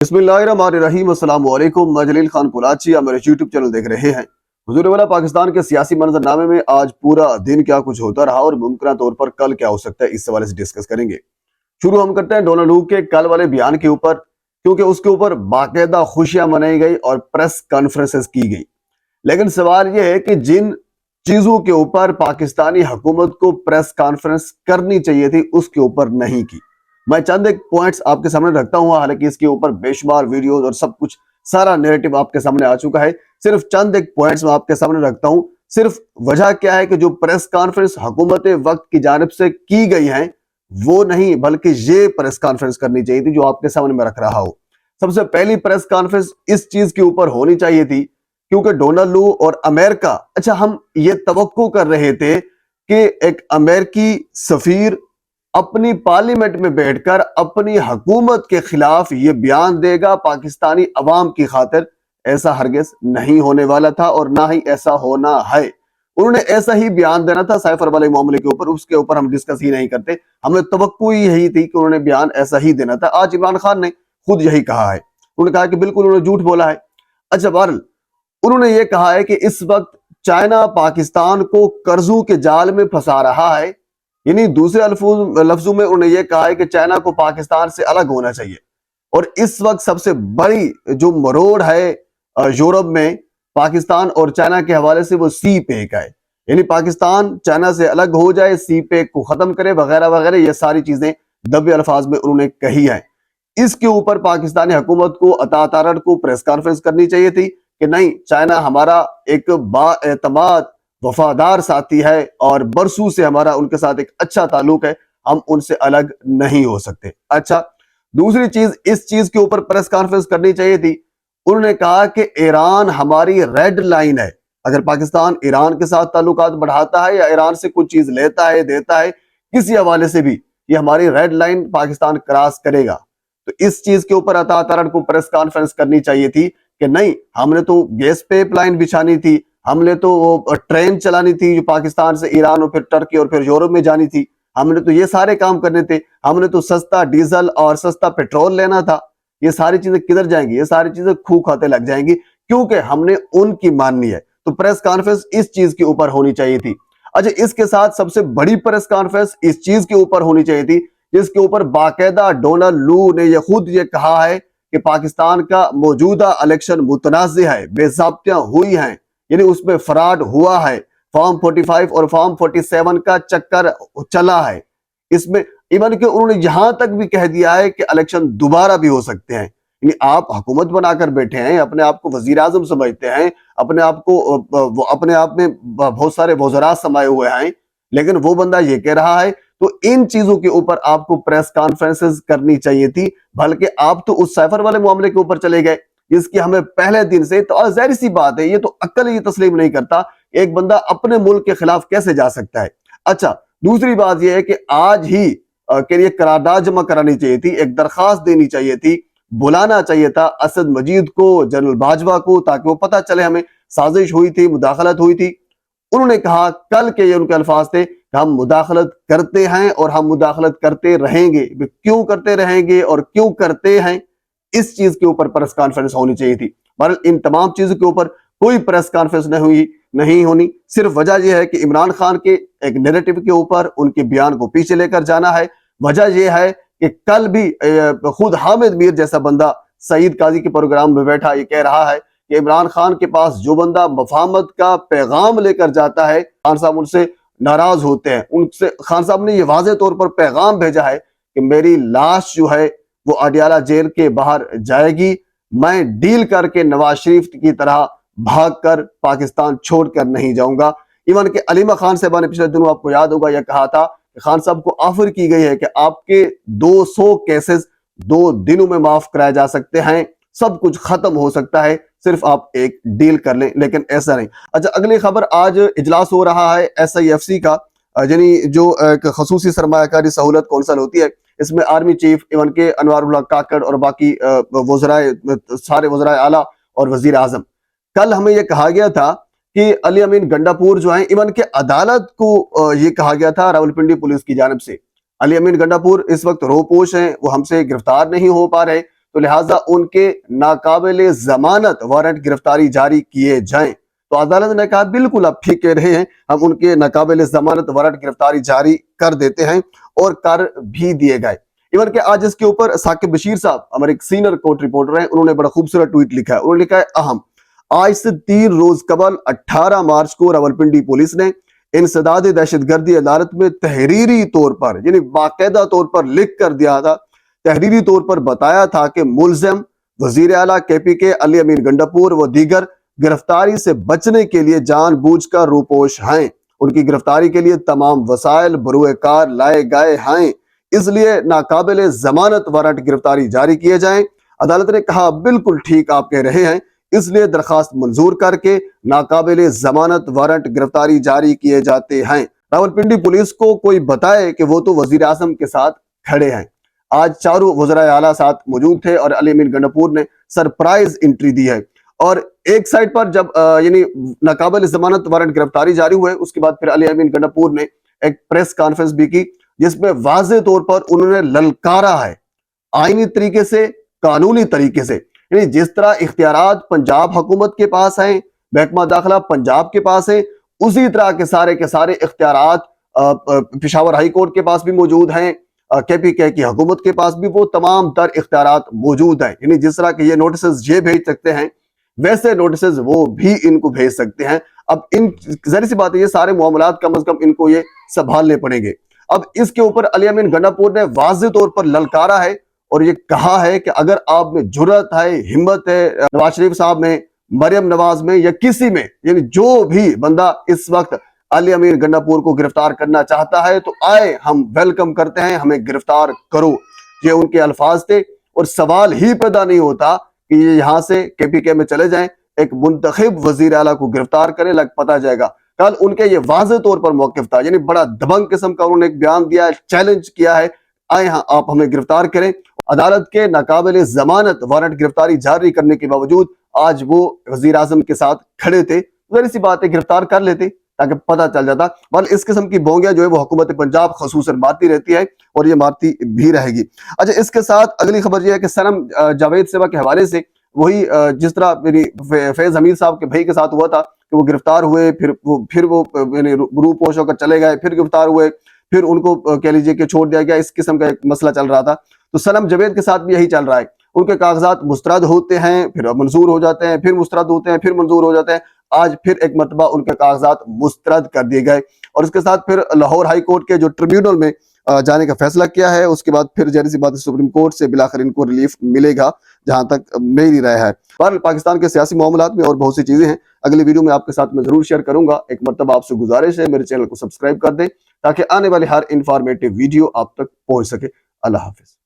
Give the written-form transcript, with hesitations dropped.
बिस्मिल्लाहिर्रहमानिर्रहीम। अस्सलाम वालेकुम। मैं जलील खान कुलाची, आप मेरे यूट्यूब चैनल देख रहे हैं। हुजूर वाला पाकिस्तान के सियासी मंजरनामे में आज पूरा दिन क्या कुछ होता रहा और मुमकिन तौर पर कल क्या हो सकता है, इस हवाले से डिस्कस करेंगे। शुरू हम करते हैं डोनाल्ड ट्रंप के कल वाले बयान के ऊपर, क्योंकि उसके ऊपर बाकायदा खुशियां मनाई गई और प्रेस कॉन्फ्रेंसेस की गई। लेकिन सवाल यह है कि जिन चीजों के ऊपर पाकिस्तानी हुकूमत को प्रेस कॉन्फ्रेंस करनी चाहिए थी, उसके ऊपर नहीं की। मैं चंद एक पॉइंट्स आपके सामने रखता हूं, हालांकि इसके ऊपर बेशुमार वीडियोस और सब कुछ सारा नैरेटिव आपके सामने आ चुका है। सिर्फ चंद एक पॉइंट्स मैं आपके सामने रखता हूं। सिर्फ वजह क्या है कि जो प्रेस कॉन्फ्रेंस हुकूमत वक्त की जानिब से की गई है वो नहीं, बल्कि ये प्रेस कॉन्फ्रेंस करनी चाहिए थी जो आपके सामने मैं रख रहा हूं। सबसे पहली प्रेस कॉन्फ्रेंस इस चीज के ऊपर होनी चाहिए थी, क्योंकि डोनाल्ड लू और अमेरिका, अच्छा हम ये तवक्को कर रहे थे कि एक अमेरिकी सफीर अपनी पार्लियामेंट में बैठकर अपनी हुकूमत के खिलाफ ये बयान देगा पाकिस्तानी अवाम की खातिर। ऐसा हरगिज नहीं होने वाला था और ना ही ऐसा होना है। उन्होंने ऐसा ही बयान देना था साइफर वाले मामले के ऊपर, उसके ऊपर हम डिस्कस ही नहीं करते। हमें तवक्को ही यही थी कि उन्होंने बयान ऐसा ही देना था। आज इमरान खान ने खुद यही कहा है, उन्होंने कहा कि बिल्कुल उन्होंने झूठ बोला है। अच्छा बहरहाल उन्होंने ये कहा है कि इस वक्त चाइना पाकिस्तान को कर्जों के जाल में फंसा रहा है, यानी दूसरे लफ्जों में उन्होंने ये कहा है कि चाइना को पाकिस्तान से अलग होना चाहिए। और इस वक्त सबसे बड़ी जो मरोड़ है यूरोप में पाकिस्तान और चाइना के हवाले से, वो सी पैक है। यानी पाकिस्तान चाइना से अलग हो जाए, सी पैक को खत्म करे, वगैरह वगैरह, ये सारी चीजें दबे अल्फाज में उन्होंने कही है। इसके ऊपर पाकिस्तानी हुकूमत को अता को प्रेस कॉन्फ्रेंस करनी चाहिए थी कि नहीं, चाइना हमारा एक बाएतमाद वफादार साथी है और बरसों से हमारा उनके साथ एक अच्छा ताल्लुक है, हम उनसे अलग नहीं हो सकते। अच्छा, दूसरी चीज, इस चीज के ऊपर प्रेस कॉन्फ्रेंस करनी चाहिए थी। उन्होंने कहा कि ईरान हमारी रेड लाइन है। अगर पाकिस्तान ईरान के साथ ताल्लुकात बढ़ाता है या ईरान से कुछ चीज लेता है, देता है, किसी हवाले से भी, ये हमारी रेड लाइन पाकिस्तान क्रॉस करेगा। तो इस चीज के ऊपर अता को प्रेस कॉन्फ्रेंस करनी चाहिए थी कि नहीं, हमने तो गैस पाइपलाइन बिछानी थी, हमने तो वो ट्रेन चलानी थी जो पाकिस्तान से ईरान और फिर टर्की और फिर यूरोप में जानी थी, हमने तो ये सारे काम करने थे, हमने तो सस्ता डीजल और सस्ता पेट्रोल लेना था। ये सारी चीजें किधर जाएंगी? ये सारी चीजें खूह खाते लग जाएंगी, क्योंकि हमने उनकी माननी है। तो प्रेस कॉन्फ्रेंस इस चीज के ऊपर होनी चाहिए थी। अच्छा, इसके साथ सबसे बड़ी प्रेस कॉन्फ्रेंस इस चीज के ऊपर होनी चाहिए थी जिसके ऊपर बाकायदा डोनाल्ड लू ने खुद ये कहा है कि पाकिस्तान का मौजूदा इलेक्शन मुतनाज़ है, बेज़ाब्तियां हुई हैं, यानी उसमें फ्रॉड हुआ है, फॉर्म 45 और फॉर्म 47 का चक्कर चला है इसमें। इवन कि उन्होंने यहां तक भी कह दिया है कि इलेक्शन दोबारा भी हो सकते हैं। यानी आप हुकूमत बनाकर बैठे हैं, अपने आप को वजीर आजम समझते हैं, अपने आप को अपने आप में बहुत सारे वज़रा समाये हुए हैं, लेकिन वो बंदा ये कह रहा है। तो इन चीजों के ऊपर आपको प्रेस कॉन्फ्रेंसेस करनी चाहिए थी, बल्कि आप तो उस साइफर वाले मामले के ऊपर चले गए जिसकी हमें पहले दिन से, तो जाहिर सी बात है, ये तो अक्ल ये तस्लीम नहीं करता एक बंदा अपने मुल्क के खिलाफ कैसे जा सकता है। अच्छा, दूसरी बात यह है कि आज ही के लिए करारदाद जमा करानी चाहिए थी, एक दरखास्त देनी चाहिए थी, बुलाना चाहिए था असद मजीद को, जनरल बाजवा को, ताकि वो पता चले हमें साजिश हुई थी, मुदाखलत हुई थी। उन्होंने कहा, कल के ये उनके अल्फाज थे, हम मुदाखलत करते हैं और हम मुदाखलत करते रहेंगे। क्यों करते रहेंगे और क्यों करते हैं, इस चीज के ऊपर प्रेस कॉन्फ्रेंस होनी चाहिए थी। पर इन तमाम चीजों के ऊपर कोई प्रेस कॉन्फ्रेंस नहीं होनी। सिर्फ वजह यह है कि इमरान खान के एक नैरेटिव के ऊपर उनके बयान को पीछे लेकर जाना है। वजह यह है कि कल भी खुद हामिद मीर जैसा बंदा सईद काजी के प्रोग्राम में बैठा ये कह रहा है कि इमरान खान के पास जो बंदा मफाहमत का पैगाम लेकर जाता है, खान साहब उनसे नाराज होते हैं। उनसे खान साहब ने ये वाज़ेह तौर पर पैगाम भेजा है कि मेरी लाश जो है वो अडियाला जेल के बाहर जाएगी, मैं डील करके नवाज शरीफ की तरह भागकर पाकिस्तान छोड़कर नहीं जाऊंगा। इवन के अलीमा खान साहब ने पिछले दिनों, आपको याद होगा, यह कहा था कि खान साहब को ऑफर की गई है कि आपके 200 केसेस 2 दिनों में माफ कराए जा सकते हैं, सब कुछ खत्म हो सकता है, सिर्फ आप एक डील कर लें। लेकिन ऐसा नहीं। अच्छा, अगली खबर, आज इजलास हो रहा है SIFC का, यानी जो एक खसूसी सरमायाकारी सहूलत कौंसल होती है, इसमें आर्मी चीफ, इवन के अनवारुल्लाह काकड़ और बाकी सारे वज़राए आला और वजीर आजम। कल हमें यह कहा गया था कि अली अमीन गंडापुर जो है, इवन के अदालत को ये कहा गया था रावलपिंडी पुलिस की जानिब से, अली अमीन गंडापुर इस वक्त रोपोश हैं, वो हमसे गिरफ्तार नहीं हो पा रहे। تو لہٰذا ان کے ناقابل ضمانت وارنٹ گرفتاری جاری کیے جائیں۔ تو عدالت نے کہا بالکل آپ ٹھیک کہہ رہے ہیں، ہم ان کے ناقابل ضمانت وارنٹ گرفتاری جاری کر دیتے ہیں، اور کر بھی دیے گئے۔ ایون کہ آج اس کے اوپر ثاقب بشیر صاحب ہمارے ایک سینئر کورٹ رپورٹر ہیں، انہوں نے بڑا خوبصورت ٹویٹ لکھا ہے۔ انہوں نے لکھا ہے اہم، آج سے 3 روز قبل 18 مارچ کو راولپنڈی پولیس نے انسداد دہشت گردی عدالت میں تحریری طور پر، یعنی باقاعدہ طور پر لکھ کر دیا تھا، تحریری طور پر بتایا تھا کہ ملزم وزیر اعلیٰ کے پی کے علی امین گنڈاپور و دیگر گرفتاری سے بچنے کے لیے جان بوجھ کر روپوش ہیں، ان کی گرفتاری کے لیے تمام وسائل بروئے کار لائے گئے ہیں، اس لیے ناقابل ضمانت وارنٹ گرفتاری جاری کیے جائیں۔ عدالت نے کہا بالکل ٹھیک آپ کہہ رہے ہیں، اس لیے درخواست منظور کر کے ناقابل ضمانت وارنٹ گرفتاری جاری کیے جاتے ہیں۔ راولپنڈی پولیس کو کوئی بتائے کہ وہ تو وزیر اعظم کے ساتھ کھڑے ہیں۔ آج چاروں وزرائے اعلیٰ ساتھ موجود تھے اور علی امین گنڈاپور نے سرپرائز انٹری دی ہے، اور ایک سائٹ پر جب یعنی ناقابل ضمانت وارنٹ گرفتاری جاری ہوئے، اس کے بعد پھر علی امین گنڈاپور نے ایک پریس کانفرنس بھی کی، جس میں واضح طور پر انہوں نے للکارا ہے آئینی طریقے سے، قانونی طریقے سے، یعنی جس طرح اختیارات پنجاب حکومت کے پاس ہیں، محکمہ داخلہ پنجاب کے پاس ہیں، اسی طرح کے سارے اختیارات پشاور ہائی کورٹ کے پاس بھی موجود ہیں، کے پی کے کی حکومت کے پاس بھی وہ تمام تر اختیارات موجود ہیں۔ یعنی جس طرح کہ یہ نوٹسز یہ بھیج سکتے ہیں، ویسے نوٹسز وہ بھی ان کو بھیج سکتے ہیں۔ اب ان ظاہر سی بات ہے، یہ سارے معاملات کم از کم ان کو یہ سنبھالنے پڑیں گے۔ اب اس کے اوپر علی امین گنڈاپور نے واضح طور پر للکارا ہے اور یہ کہا ہے کہ اگر آپ میں جرأت ہے، ہمت ہے، نواز شریف صاحب میں، مریم نواز میں، یا کسی میں، یعنی جو بھی بندہ اس وقت علی امین گنڈاپور کو گرفتار کرنا چاہتا ہے تو آئے، ہم ویلکم کرتے ہیں، ہمیں گرفتار کرو۔ یہ ان کے الفاظ تھے، اور سوال ہی پیدا نہیں ہوتا کہ یہ یہاں سے کے پی کے میں چلے جائیں، ایک منتخب وزیر اعلیٰ کو گرفتار کریں، لگ پتہ جائے گا۔ کل ان کے یہ واضح طور پر موقف تھا، یعنی بڑا دبنگ قسم کا انہوں نے ایک بیان دیا ہے، چیلنج کیا ہے، آئے ہاں آپ ہمیں گرفتار کریں۔ عدالت کے ناقابل ضمانت وارنٹ گرفتاری جاری کرنے کے باوجود آج وہ وزیر اعظم کے ساتھ کھڑے تھے، ظاہر سی بات ہے گرفتار کر لیتے تاکہ پتہ چل جاتا۔ بل اس قسم کی بونگیاں جو ہے وہ حکومت پنجاب خصوصاً مارتی رہتی ہے، اور یہ مارتی بھی رہے گی۔ اچھا، اس کے ساتھ اگلی خبر یہ ہے کہ صنم جاوید سیوا کے حوالے سے وہی جس طرح میری فیض حمید صاحب کے بھائی کے ساتھ ہوا تھا کہ وہ گرفتار ہوئے، پھر وہ یعنی روپوش ہو کر چلے گئے، پھر گرفتار ہوئے، پھر ان کو کہہ لیجیے کہ چھوڑ دیا گیا، اس قسم کا ایک مسئلہ چل رہا تھا۔ تو صنم جاوید کے ساتھ بھی یہی چل رہا ہے، ان کے کاغذات مسترد ہوتے ہیں، پھر منظور ہو جاتے ہیں، پھر مسترد ہوتے ہیں، پھر منظور ہو جاتے ہیں۔ آج پھر ایک مرتبہ ان کے کاغذات مسترد کر دیے گئے، اور اس کے ساتھ پھر لاہور ہائی کورٹ کے جو ٹریبیونل میں جانے کا فیصلہ کیا ہے، اس کے بعد پھر ظاہر سی بات سپریم کورٹ سے بلاخر ان کو ریلیف ملے گا، جہاں تک میری رائے ہے۔ بہرحال پاکستان کے سیاسی معاملات میں اور بہت سی چیزیں ہیں، اگلی ویڈیو میں آپ کے ساتھ میں ضرور شیئر کروں گا۔ ایک مرتبہ آپ سے گزارش ہے میرے چینل کو سبسکرائب کر دیں تاکہ آنے والی ہر انفارمیٹیو ویڈیو آپ تک پہنچ سکے۔ اللہ حافظ۔